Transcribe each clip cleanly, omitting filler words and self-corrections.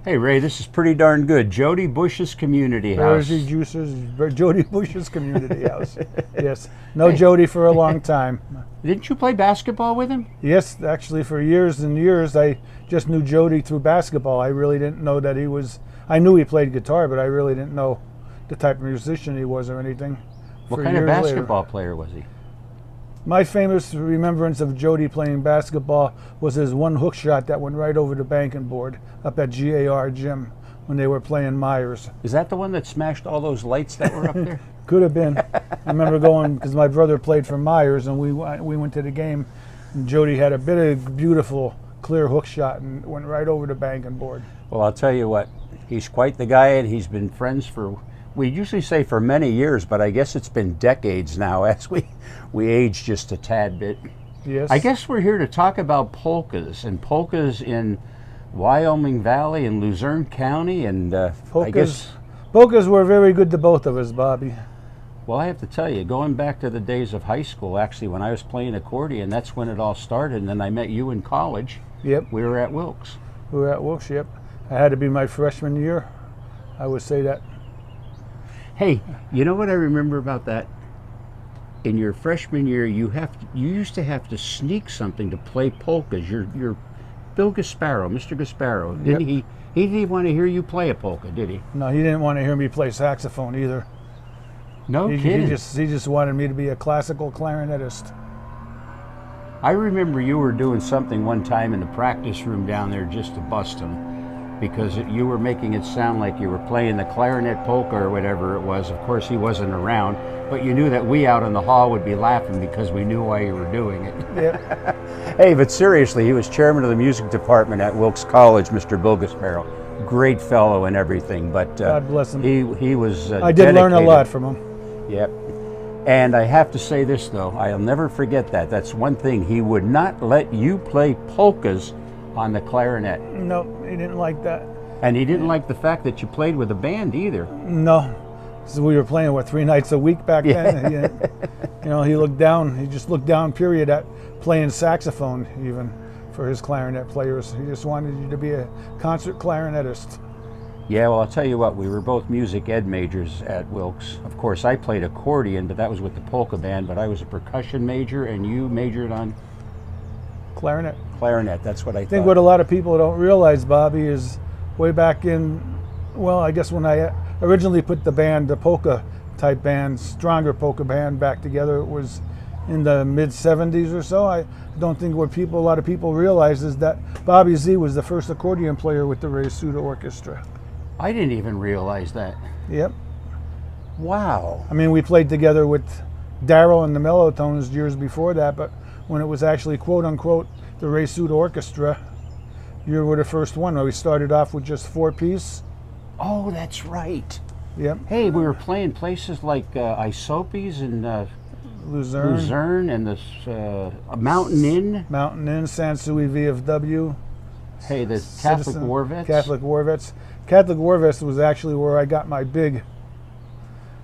Hey Ray, this is pretty darn good. Jody Bush's Community House. Jersey Juices, Jody Bush's Community House. Yes, no Jody for a long time. Didn't you play basketball with him? Yes, actually for years and years I just knew Jody through basketball. I really didn't know that he was, I knew he played guitar, but I really didn't know the type of musician he was or anything. What kind of basketball player was he? My famous remembrance of Jody playing basketball was his one hook shot that went right over the banking board up at GAR Gym when they were playing Myers. Is that the one that smashed all those lights that were up there? Could have been. I remember going, because my brother played for Myers, and we went to the game, and Jody had a bit of beautiful, clear hook shot and went right over the banking board. Well, I'll tell you what, he's quite the guy, and he's been friends for, we usually say for many years, but I guess it's been decades now as we age just a tad bit. Yes. I guess we're here to talk about polkas, and polkas in Wyoming Valley and Luzerne County, and I guess... Polkas were very good to both of us, Bobby. Well, I have to tell you, going back to the days of high school, actually, when I was playing accordion, that's when it all started, and then I met you in college. Yep. We were at Wilkes. We were at Wilkes, yep. I had to be my freshman year. I would say that. Hey, you know what I remember about that? In your freshman year, you used to have to sneak something to play polkas. Your Bill Gasparo, Mr. Gasparo, didn't he? He didn't want to hear you play a polka, did he? No, he didn't want to hear me play saxophone either. No kidding. He just wanted me to be a classical clarinetist. I remember you were doing something one time in the practice room down there just to bust him, because you were making it sound like you were playing the clarinet polka or whatever it was. Of course, he wasn't around, but you knew that we out in the hall would be laughing because we knew why you were doing it. Yep. Hey, but seriously, he was chairman of the music department at Wilkes College, Mr. Bill Gasparo. Great fellow and everything, but God bless him. He was I did learn a lot from him. Yep. And I have to say this, though. I'll never forget that. That's one thing. He would not let you play polkas on the clarinet. No, he didn't like that. And he didn't like the fact that you played with a band either. No. So we were playing, what, 3 nights a week back then? You know, he just looked down, period, at playing saxophone even for his clarinet players. He just wanted you to be a concert clarinetist. Yeah, well, I'll tell you what, we were both music ed majors at Wilkes. Of course, I played accordion, but that was with the polka band, but I was a percussion major, and you majored on? Clarinet. Clarinet, that's what I thought. I think what a lot of people don't realize, Bobby, is way back in, well, I guess when I originally put the band, the polka type band, stronger polka band back together, it was in the mid-70s or so. I don't think what a lot of people realize is that Bobby Z was the first accordion player with the Suda Orchestra. I didn't even realize that. Yep. Wow. I mean, we played together with Darryl and the Mellotones years before that, but when it was actually quote-unquote the Suda Orchestra, you were the first one. We started off with just 4-piece. Oh, that's right. Yep. Hey, we were playing places like Isopes and Luzerne and the Mountain Inn. Mountain Inn, Sansui VFW. Hey, the Catholic War Vets. Catholic War Vets. Catholic War Vets was actually where I got my big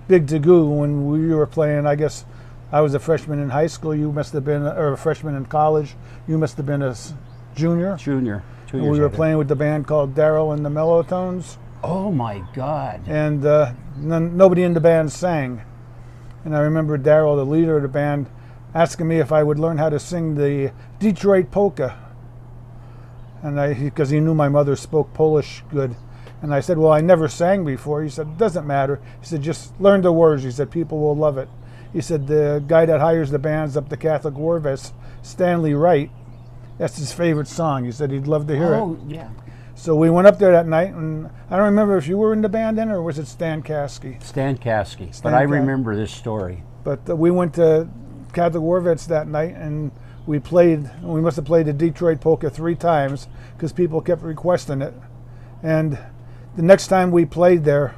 to-go when we were playing. I guess I was a freshman in high school. You must have been, or a freshman in college. You must have been a junior. Junior. 2 years We were later. playing with the band called Darryl and the Mellotones. Oh my God. And nobody in the band sang. And I remember Darryl, the leader of the band, asking me if I would learn how to sing the Detroit polka. And because he knew my mother spoke Polish good. And I said, well, I never sang before. He said, it doesn't matter. He said, just learn the words. He said, people will love it. He said, the guy that hires the bands up the Catholic War Vets, Stanley Wright, that's his favorite song. He said he'd love to hear it. Oh, yeah. So we went up there that night, and I don't remember if you were in the band then, or was it Stan Caskey? Stan Caskey. But I remember this story. But we went to Catholic War Vets that night, and we must have played the Detroit polka 3 times, because people kept requesting it. And the next time we played there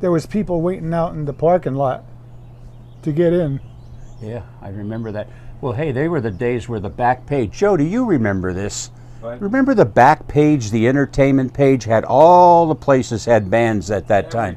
was people waiting out in the parking lot to get in. Yeah, I remember that. Well, hey, they were the days where the back page. Joe, do you remember this? What? Remember the back page, the entertainment page, had all the places had bands at that time.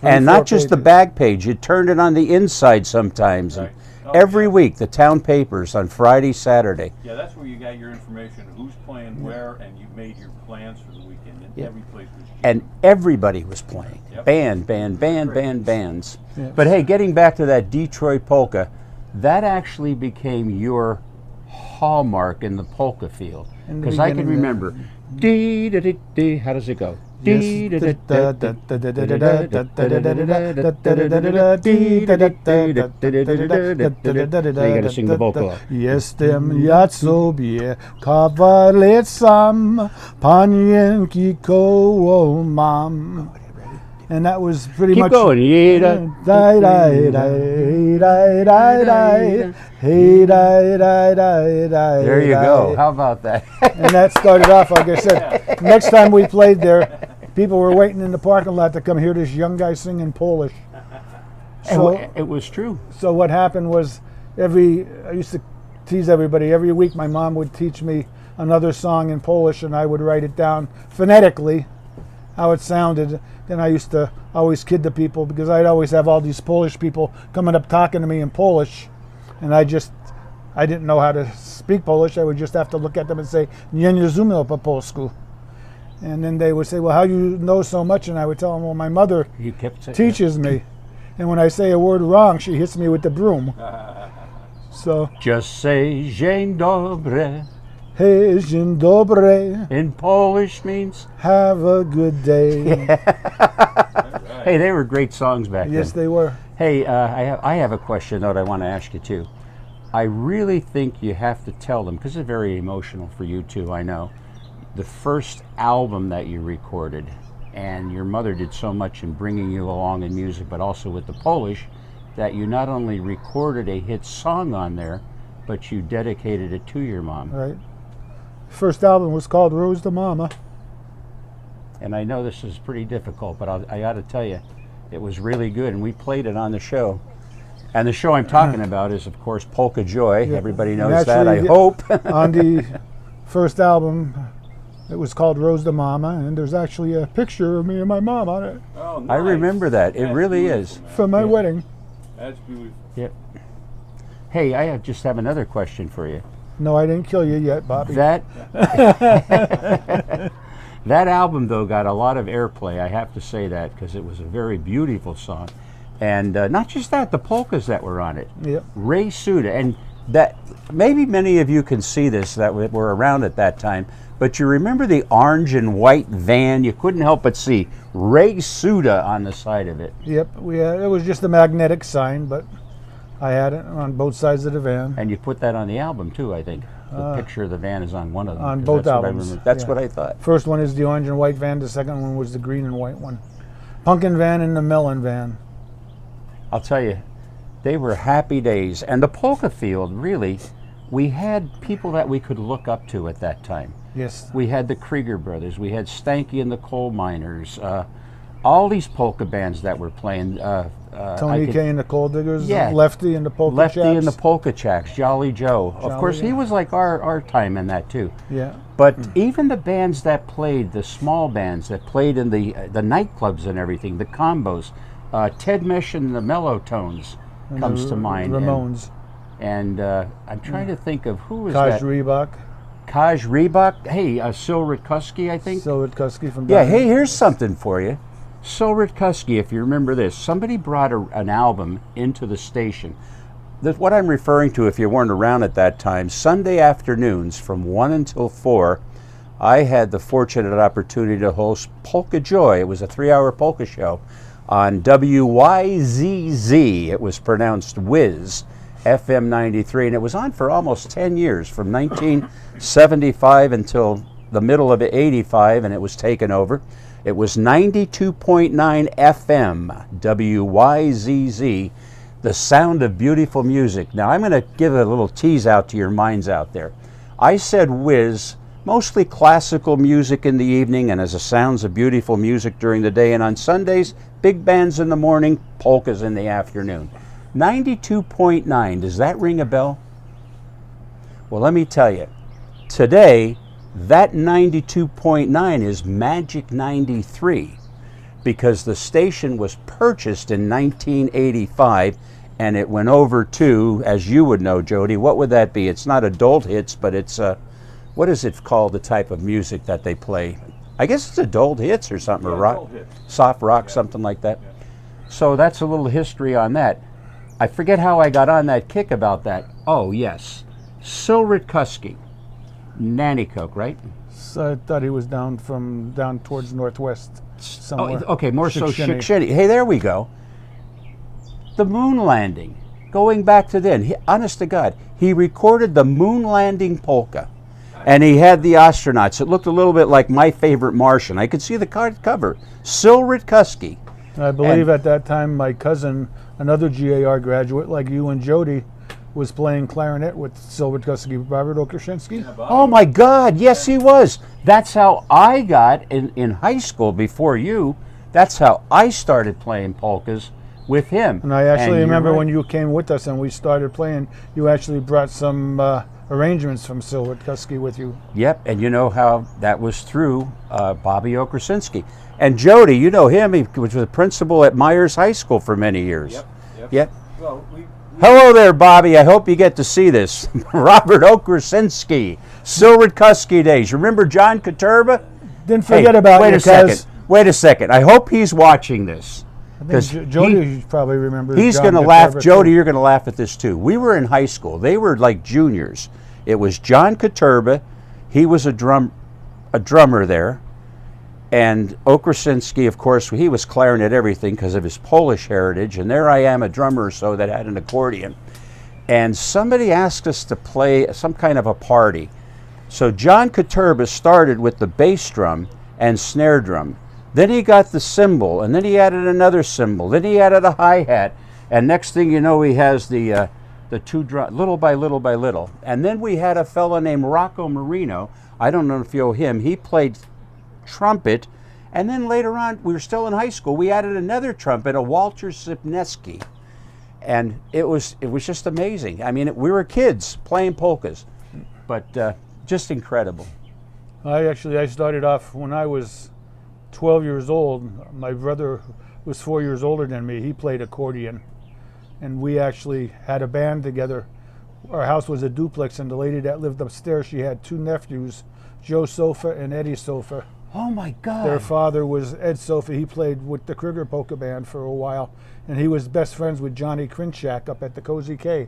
And not just the back page, you turned it on the inside sometimes. Right. Every week, the town papers on Friday, Saturday. Yeah, that's where you got your information, who's playing where, and you made your plans for the weekend, and every place was cheap. And everybody was playing. Yep. Bands. Yes. But hey, getting back to that Detroit polka, that actually became your hallmark in the polka field. In the Because I can beginning, remember, dee da dee dee. How does it go? Dee da da da da da da da da da da da. Now you got to sing the vocal. Jestem ja sobie kawalecam, panienki koło mam. And that was pretty Keep much. going. Hey, There you go. How about that? And that started off, like I said, next time we played there, people were waiting in the parking lot to come hear this young guy sing in Polish. So it was true. So what happened was, I used to tease everybody, every week my mom would teach me another song in Polish and I would write it down phonetically, how it sounded. Then I used to always kid the people because I'd always have all these Polish people coming up talking to me in Polish, and I didn't know how to speak Polish. I would just have to look at them and say, "Nie rozumiem po polsku." And then they would say, "Well, how you know so much?" And I would tell them, "Well, my mother You kept saying teaches me, and when I say a word wrong, she hits me with the broom." So, just say dzień dobry. hey, dzień dobry, In Polish means. have a good day. Hey, they were great songs back Yes, then. they were. Hey, I have a question though that I want to ask you too. I really think you have to tell them, because it's very emotional for you too, I know, the first album that you recorded, and your mother did so much in bringing you along in music, but also with the Polish, that you not only recorded a hit song on there, but you dedicated it to your mom. Right. First album was called Rose to Mama. And I know this is pretty difficult, but I got to tell you, it was really good, and we played it on the show. And the show I'm talking about is, of course, Polka Joy. Yeah. Everybody And knows that, I actually, hope. On the first album, it was called Rose to Mama, and there's actually a picture of me and my mom on it Oh, nice. I remember that. It That's really beautiful, is. man. from my wedding. That's beautiful. Yep. Hey, I just have another question for you. No, I didn't kill you yet, Bobby. That that album, though, got a lot of airplay. I have to say that, because it was a very beautiful song. And not just that, the polkas that were on it. Yep. Ray Suda, and that maybe many of you can see this that were around at that time, but you remember the orange and white van? You couldn't help but see Ray Suda on the side of it. Yep. It was just a magnetic sign, but I had it on both sides of the van. And you put that on the album too, I think. The picture of the van is on one of them. On 'cause both that's what I albums, remember. That's yeah. what I thought. First one is the orange and white van. The second one was the green and white one. Pumpkin van and the melon van. I'll tell you, they were happy days. And the polka field, really, we had people that we could look up to at that time. Yes. We had the Krieger brothers. We had Stanky and the Coal Miners. All these polka bands that were playing. Tonee K and the Coal Diggers. Yeah. Lefty and the Polka Lefty Chaps. and the Polka Chacks, Jolly Joe. Of Jolly, course, he yeah. was like our time in that too. Yeah. But even the bands that played, the small bands that played in the nightclubs and everything, the combos, Ted Mesh and the Mellow Tones And comes the to mind. Ramones. And I'm trying to think of who was Kaj that. Reebok. Kaj Reebok. Hey, Sil Rutkusky, I think. Sil Rutkusky from Yeah, Diamond. hey, here's something for you. Sil Rutkusky, if you remember this, somebody brought an album into the station. What I'm referring to, if you weren't around at that time, Sunday afternoons from 1 until 4, I had the fortunate opportunity to host Polka Joy. It was a 3-hour polka show on WYZZ. It was pronounced Whiz, FM 93, and it was on for almost 10 years, from 1975 until the middle of 85, and it was taken over. It was 92.9 FM, WYZZ, the sound of beautiful music. Now, I'm going to give a little tease out to your minds out there. I said whiz, mostly classical music in the evening and as a sounds of beautiful music during the day, and on Sundays, big bands in the morning, polkas in the afternoon. 92.9, does that ring a bell? Well, let me tell you, today, that 92.9 is Magic 93, because the station was purchased in 1985 and it went over to, as you would know, Jody, what would that be? It's not adult hits, but it's, what is it called, the type of music that they play? I guess it's adult hits or something, or rock, soft rock, something like that. Yeah. So that's a little history on that. I forget how I got on that kick about that. Oh, yes. Silritkuski, Nanticoke, right? So I thought he was down towards northwest somewhere. Oh, okay, more so Shikshinny. Shikshinny. Hey, there we go. The moon landing. Going back to then, honest to God, he recorded the moon landing polka. And he had the astronauts. It looked a little bit like My Favorite Martian. I could see the card cover. Silritkuski. I believe at that time my cousin, another GAR graduate like you and Jody, was playing clarinet with Silritkuski, Robert Okrushinsky. Yeah, Bob. Oh my God, yes he was. That's how I got in high school before you. That's how I started playing polkas with him. And I actually you're remember right. when you came with us and we started playing, you actually brought some arrangements from Silritkuski with you. Yep, and you know how that was through Bobby Okrushinsky. And Jody, you know him, he was the principal at Myers High School for many years. Yep. Well, we Hello there, Bobby. I hope you get to see this. Robert Okrushinsky, Silritkuski days. Remember John Katurba? Didn't forget about wait you, a second. cuz Wait a second. I hope he's watching this. I Because think Jody probably remembers. he's John going to laugh. Katurba, Jody, too. you're going to laugh at this too. We were in high school. They were like juniors. It was John Katurba. He was a drummer there. And Okrushinsky, of course, he was clarinet everything because of his Polish heritage. And there I am, a drummer or so that had an accordion. And somebody asked us to play some kind of a party. So John Katurba started with the bass drum and snare drum. Then he got the cymbal, and then he added another cymbal. Then he added a hi-hat. And next thing you know, he has the two drum, little by little by little. And then we had a fellow named Rocco Marino. I don't know if you know him. He played trumpet. And then later on, we were still in high school, we added another trumpet, a Walter Sipneski. And it was just amazing. I mean, we were kids playing polkas, but just incredible. I started off when I was 12 years old. My brother was 4 years older than me. He played accordion. And we actually had a band together. Our house was a duplex, and the lady that lived upstairs, she had two nephews, Joe Sofa and Eddie Sofa. Oh my God. Their father was Ed Sofa. He played with the Krieger Polka Band for a while, and he was best friends with Johnny Krinchak up at the Cozy K.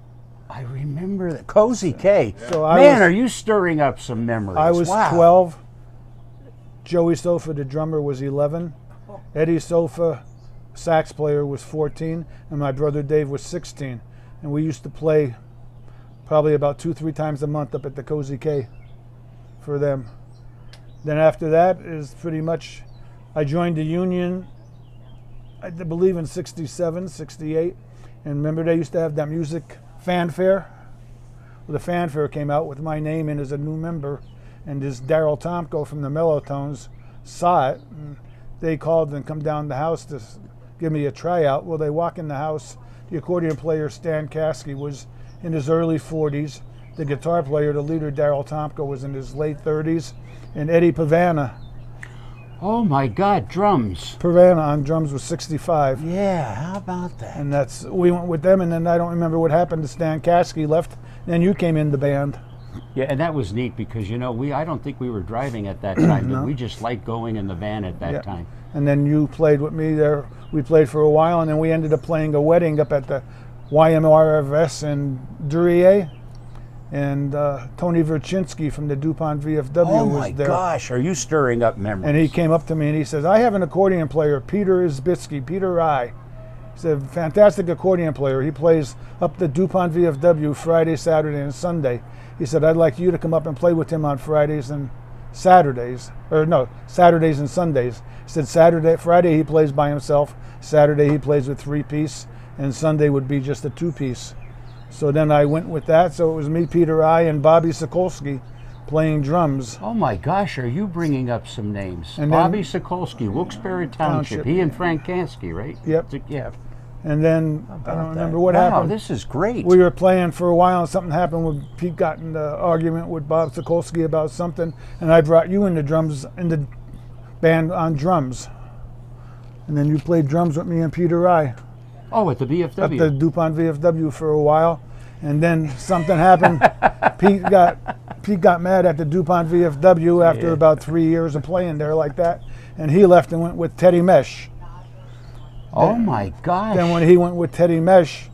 I remember that. Cozy K. So Man, are you stirring up some memories. I was Wow. 12. Joey Sofa, the drummer, was 11. Eddie Sofa, sax player, was 14, and my brother Dave was 16. And we used to play probably about 2-3 times a month up at the Cozy K for them. Then after that is pretty much, I joined the union, I believe in 67, 68. And remember they used to have that music fanfare? Well, the fanfare came out with my name in as a new member, and this Daryl Tomko from the Mellotones saw it. And they called and come down the house to give me a tryout. Well, they walk in the house. The accordion player, Stan Kasky, was in his early 40s. The guitar player, the leader, Daryl Tomko, was in his late 30s. And Eddie Pavana Oh my God, drums. on drums was 65. Yeah, how about that? And we went with them, and then I don't remember what happened to Stan Kasky left. Then you came in the band. Yeah, and that was neat because, you know, I don't think we were driving at that time, but we just liked going in the van at that time. And then you played with me there. We played for a while, and then we ended up playing a wedding up at the YMRFS in Duryea. And Tony Verchinsky from the DuPont VFW Oh was my there. gosh, are you stirring up memories? And he came up to me and he says, I have an accordion player, Peter Izbitsky, Peter Rye. He's a fantastic accordion player. He plays up the DuPont VFW Friday, Saturday, and Sunday. He said, I'd like you to come up and play with him on Fridays and Saturdays. Or no, Saturdays and Sundays. He said Friday he plays by himself, Saturday he plays with 3-piece, and Sunday would be just a 2-piece. So then I went with that. So it was me, Peter Rye, and Bobby Sokolsky playing drums. Oh my gosh, are you bringing up some names? And Bobby Sokolsky, Wilkes-Barre Township. He and Frank Kansky, right? Yep. Yeah. And then I don't remember what happened. Wow, this is great. We were playing for a while, and something happened when Pete got in the argument with Bob Sokolsky about something, and I brought you in the band on drums. And then you played drums with me and Peter Rye. Oh, at the at the VFW. DuPont VFW for a while, and then something happened. Pete got mad at the DuPont VFW after Yeah. about 3 years of playing there like that, and he left and went with Teddy Mesh. Oh my gosh. Then when he went with Teddy Mesh,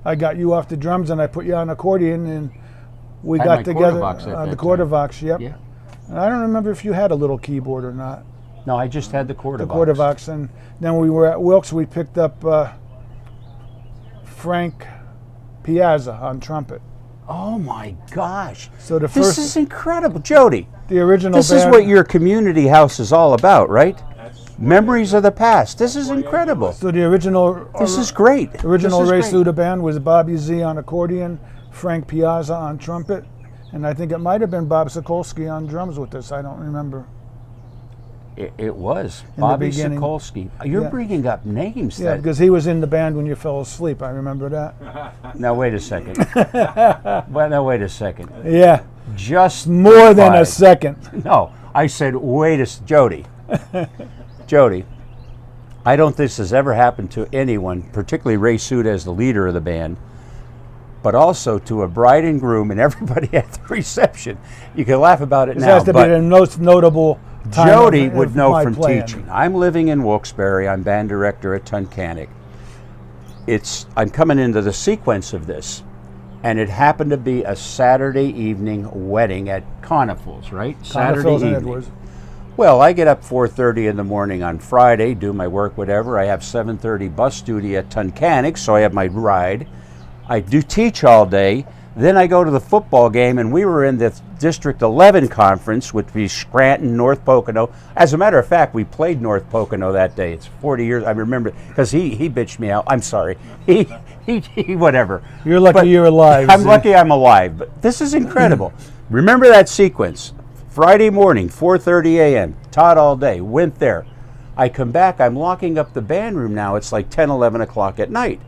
I got you off the drums and I put you on accordion, and we Had got my together. Quarterbox at The that Quarterbox, yep. Yeah. And I don't remember if you had a little keyboard or not. No, I just had the quarter The box. Quarterbox, and then we were at Wilkes. We picked up Frank Piazza on trumpet. Oh my gosh. So the This first, is incredible. Jody, the original this is band, what your community house is all about, right? That's Memories of the past. This is incredible. So the original, This is great. original This is Ray great. Suda band was Bobby Z on accordion, Frank Piazza on trumpet, and I think it might have been Bob Sokolsky on drums with us. I don't remember. It was. the Bobby beginning. Sokolsky. You're Yeah. bringing up names. Yeah, that, because he was in the band when you fell asleep. I remember that. Now, wait a second. Well, now, wait a second. Yeah, Just more than a 5. second. No, I said, wait a Jody. Jody, I don't think this has ever happened to anyone, particularly Ray Suda as the leader of the band, but also to a bride and groom and everybody at the reception. You can laugh about it This now, has to be but the most notable time Jody of would know my from playing. teaching. I'm living in Wilkes-Barre. I'm band director at Tunkhannock. I'm coming into the sequence of this, and it happened to be a Saturday evening wedding at Conifer's, right? Saturday Phil's and evening. Edwards. Well, I get up 4:30 in the morning on Friday, do my work, whatever. I have 7:30 bus duty at Tunkhannock, so I have my ride. I do teach all day. Then I go to the football game, and we were in the District 11 conference, which would be Scranton, North Pocono. As a matter of fact, we played North Pocono that day. It's 40 years. I remember because he bitched me out. I'm sorry. He whatever. You're lucky But you're alive. I'm see? lucky I'm alive. But this is incredible. Remember that sequence. Friday morning, 4:30 a.m. Taught all day. Went there. I come back. I'm locking up the band room now. It's like 10, 11 o'clock at night.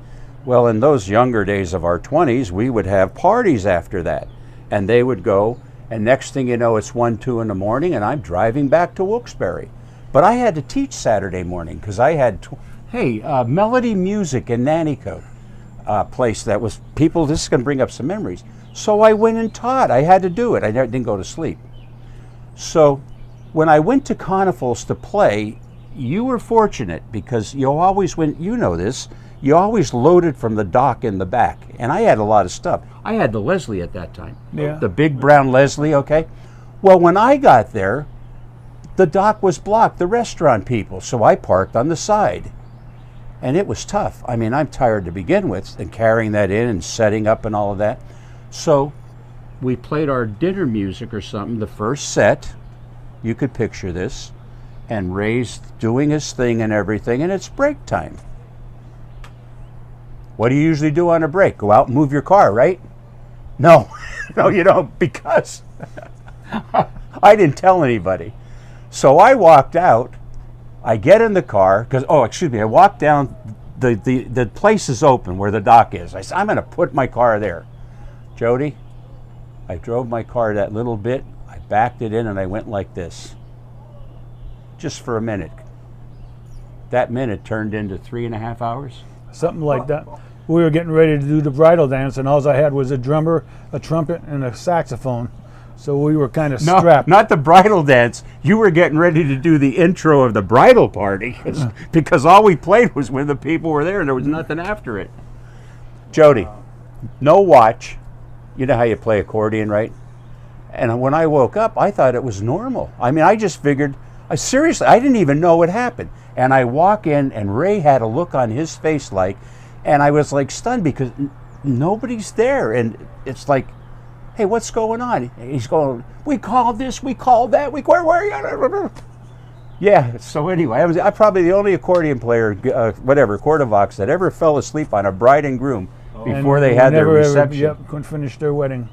Well, in those younger days of our 20s, we would have parties after that. And they would go, and next thing you know, it's 1, 2 in the morning, and I'm driving back to Wilkes-Barre. But I had to teach Saturday morning because I had, Melody Music in Nanticoke, place that was, people, this is going to bring up some memories. So I went and taught. I had to do it. I didn't go to sleep. So when I went to Conifer's to play, you were fortunate because you always went, you know this, you always loaded from the dock in the back. And I had a lot of stuff. I had the Leslie at that time. Yeah. The big brown Leslie, okay? Well, when I got there, the dock was blocked, the restaurant people, so I parked on the side. And it was tough. I mean, I'm tired to begin with, and carrying that in and setting up and all of that. So we played our dinner music or something, the first set. You could picture this. And Ray's doing his thing and everything, and it's break time. What do you usually do on a break? Go out and move your car, right? No, no, you don't, because I didn't tell anybody. So I walked out. I get in the car because, I walked down. The place is open where the dock is. I said, I'm going to put my car there. Jody, I drove my car that little bit. I backed it in and I went like this, just for a minute. That minute turned into 3.5 hours. Something like that. We were getting ready to do the bridal dance, and all I had was a drummer, a trumpet, and a saxophone. So we were kind of No, strapped. not the bridal dance. You were getting ready to do the intro of the bridal party because all we played was when the people were there and there was nothing after it. Jody, no watch. You know how you play accordion, right? And when I woke up, I thought it was normal. I mean, I just figured, seriously, I didn't even know what happened. And I walk in, and Ray had a look on his face like, and I was like stunned because nobody's there. And it's like, hey, what's going on? He's going, we called this, we called that, where are you? Yeah, so anyway, I'm probably the only accordion player, Quarterbox, that ever fell asleep on a bride and groom before they had their reception. Couldn't finish their wedding.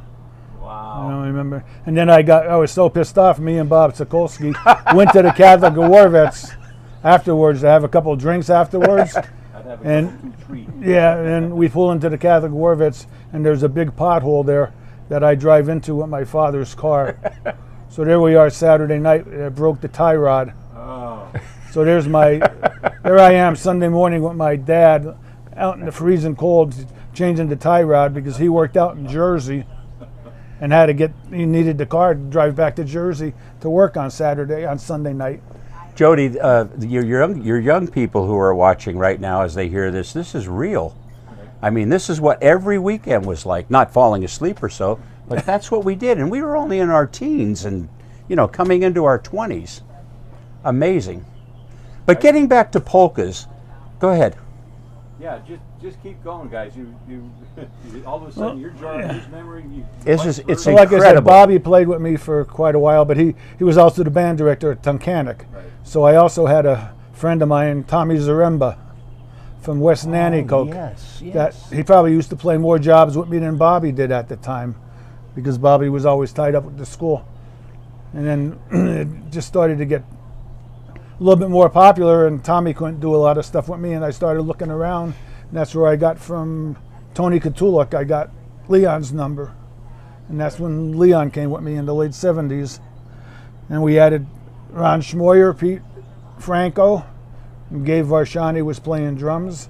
Wow. I don't remember. And then I was so pissed off, me and Bob Sokolsky went to the Catholic War Vets afterwards to have a couple of drinks afterwards. I'd have a And- go-to treat. Yeah, and we pull into the Catholic War Vets, and there's a big pothole there that I drive into with my father's car. So there we are Saturday night. I broke the tie rod. Oh. So there I am Sunday morning with my dad out in the freezing cold changing the tie rod because he worked out in Jersey and he needed the car to drive back to Jersey to work on Sunday night. Jody, your young people who are watching right now as they hear this is real. I mean, this is what every weekend was like, not falling asleep or so, but that's what we did. And we were only in our teens and, coming into our 20s. Amazing. But getting back to polkas, go ahead. Yeah, just keep going, guys. You all of a sudden you're jarring his memory. It's So like I said, incredible. Bobby played with me for quite a while, but he was also the band director at Tunkhannock. Right. So I also had a friend of mine, Tommy Zaremba, from West Nanticoke. Yes, That he probably used to play more jobs with me than Bobby did at the time, because Bobby was always tied up with the school. And then it just started to get a little bit more popular, and Tommy couldn't do a lot of stuff with me, and I started looking around, and that's where I got from Tonee Tunkhannock, I got Leon's number, and that's when Leon came with me in the late 70s, and we added Ron Schmoyer, Pete Franco, and Gabe Varshani was playing drums,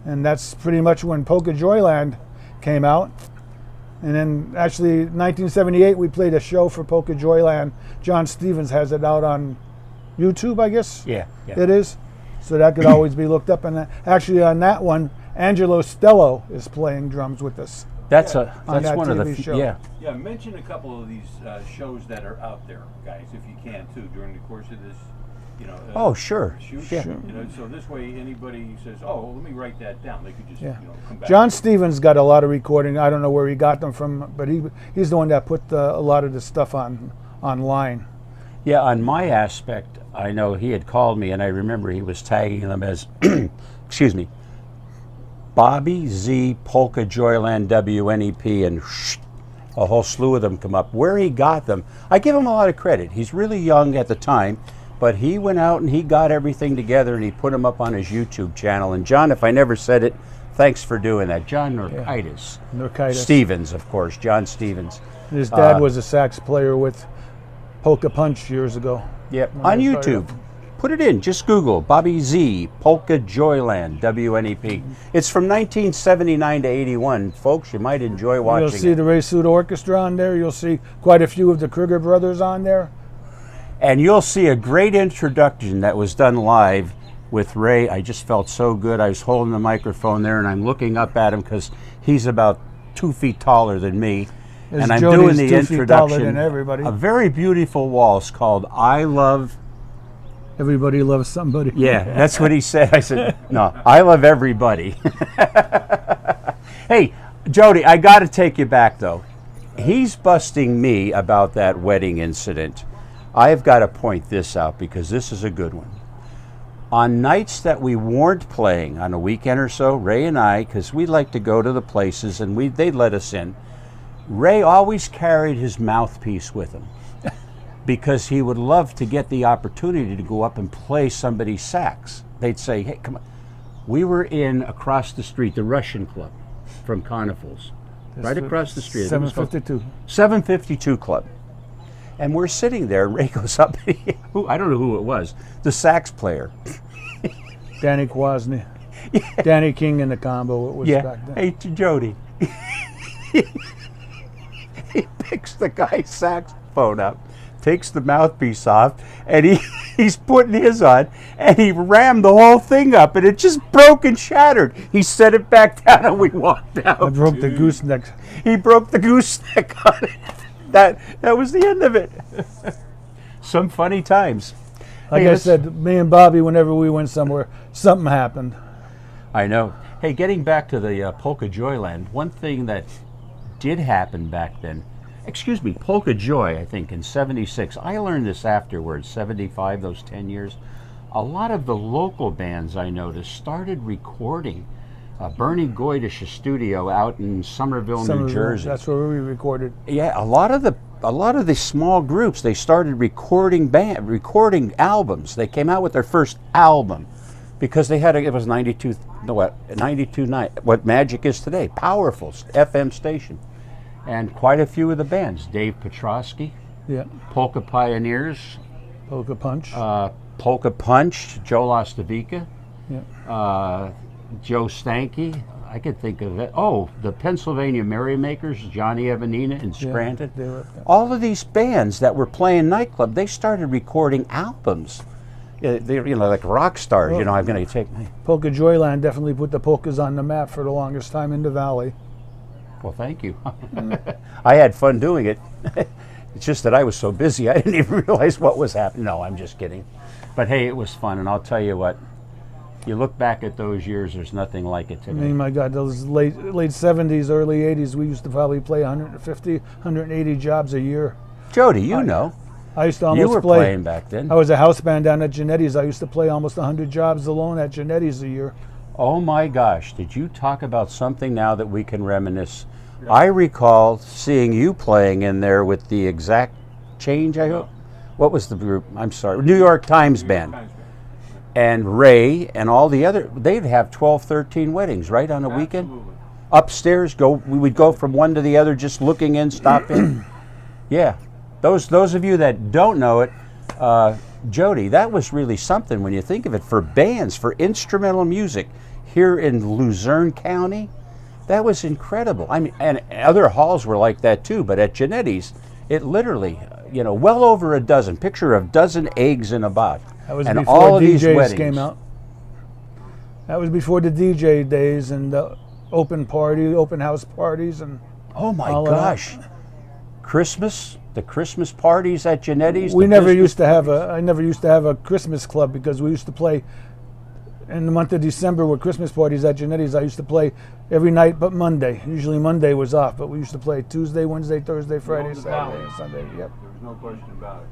and that's pretty much when Polka Joyland came out. And then actually 1978 we played a show for Polka Joyland. John Stevens has it out on YouTube, I guess. Yeah. It is. So that could always be looked up. And actually on that one, Angelo Stello is playing drums with us. That's on that one of TV the show. Yeah, mention a couple of these shows that are out there, guys, if you can too, during the course of this. Oh, sure. Shoot. Yeah. So this way, anybody says, "Oh, well, let me write that down," they could just Yeah. come back. John Stevens got a lot of recording. I don't know where he got them from, but he's the one that put a lot of the stuff online. Yeah, on my aspect, I know he had called me, and I remember he was tagging them as, excuse me, Bobby Z Polka Joyland WNEP, and a whole slew of them come up. Where he got them, I give him a lot of credit. He's really young at the time, but he went out and he got everything together and he put them up on his YouTube channel. And John, if I never said it, thanks for doing that. John Norkitis. Norkitis. Stevens, of course, John Stevens. His dad was a sax player with Polka Punch years ago. Yep, when on they started YouTube. Put it in, just Google Bobby Z, Polka Joyland, WNEP. It's from 1979 to 81. Folks, you might enjoy watching You'll see it. the Ray Suda Orchestra on there. You'll see quite a few of the Kruger brothers on there. And you'll see a great introduction that was done live with Ray. I just felt so good. I was holding the microphone there and I'm looking up at him because he's about 2 feet taller than me. And I'm doing the 2 feet taller introduction. than everybody. A very beautiful waltz called I Love... Everybody loves somebody. Yeah, that's what he said. I said, no, I love everybody. Hey, Jody, I got to take you back, though. He's busting me about that wedding incident. I've got to point this out because this is a good one. On nights that we weren't playing, on a weekend or so, Ray and I, because we like to go to the places and they'd let us in, Ray always carried his mouthpiece with him because he would love to get the opportunity to go up and play somebody's sax. They'd say, hey, come on. We were in across the street, the Russian Club from Carnifals, right across the street. 752. 752 Club. And we're sitting there, and Ray goes up, I don't know who it was, the sax player. Danny Kwasny. Danny King in the combo it was back then. Hey, Jody. He picks the guy's saxophone up, takes the mouthpiece off, and he's putting his on, and he rammed the whole thing up, and it just broke and shattered. He set it back down, and we walked out. I broke the gooseneck. He broke the gooseneck on it. That was the end of it. Some funny times. Like I said, me and Bobby, whenever we went somewhere, something happened. I know. Hey, getting back to the Polka Joyland, one thing that did happen back then, Polka Joy, I think, in 76. I learned this afterwards, 75, those 10 years. A lot of the local bands, I noticed, started recording. Bernie Goydish's studio out in Somerville, New Jersey. That's where we recorded. Yeah, a lot of the small groups, they started recording albums. They came out with their first album because they had it was 92.9, what Magic is today, powerful FM station. And quite a few of the bands, Dave Petrosky, Yeah. Polka Pioneers, Polka Punch. Polka Punch, Joe Lastavica, Yeah. Joe Stanky. I could think of it. Oh, the Pennsylvania Merrymakers, Johnny Evanina in Scranton. they were up there. All of these bands that were playing nightclub, they started recording albums. Yeah, they, like rock stars. Well, I'm going to take my. Polka Joyland definitely put the polkas on the map for the longest time in the valley. Well, thank you. I had fun doing it. It's just that I was so busy, I didn't even realize what was happening. No, I'm just kidding. But hey, it was fun, and I'll tell you what. You look back at those years, there's nothing like it I today. mean, my God, those late 70s, early 80s, we used to probably play 150, 180 jobs a year. Jody, you know. I used to You almost were play. playing back then. I was a house band down at Genetti's. I used to play almost 100 jobs alone at Genetti's a year. Oh my gosh, did you talk about something now that we can reminisce? I recall seeing you playing in there with the Exact Change, I hope. What was the group? I'm sorry. New York Times Band. And Ray and all the other, they'd have 12, 13 weddings, right, on a weekend? Absolutely. Upstairs, we would go from one to the other, just looking in, stopping. Yeah. Those of you that don't know it, Jody, that was really something when you think of it, for bands, for instrumental music here in Luzerne County. That was incredible. I mean, and other halls were like that too, but at Genetti's, it literally, well over a dozen. Picture of dozen eggs in a box. That was and before all of these DJs weddings came out. That was before the DJ days and the open house parties, and Oh my all of that. gosh. The Christmas parties at Genetti's. we the never business used to have I never used to have a Christmas club because we used to play in the month of December with Christmas parties at Genetti's. I used to play every night but Monday. Usually Monday was off, but we used to play Tuesday, Wednesday, Thursday, Friday, All the Saturday, valley. and Sunday. Yep. There was no question about it.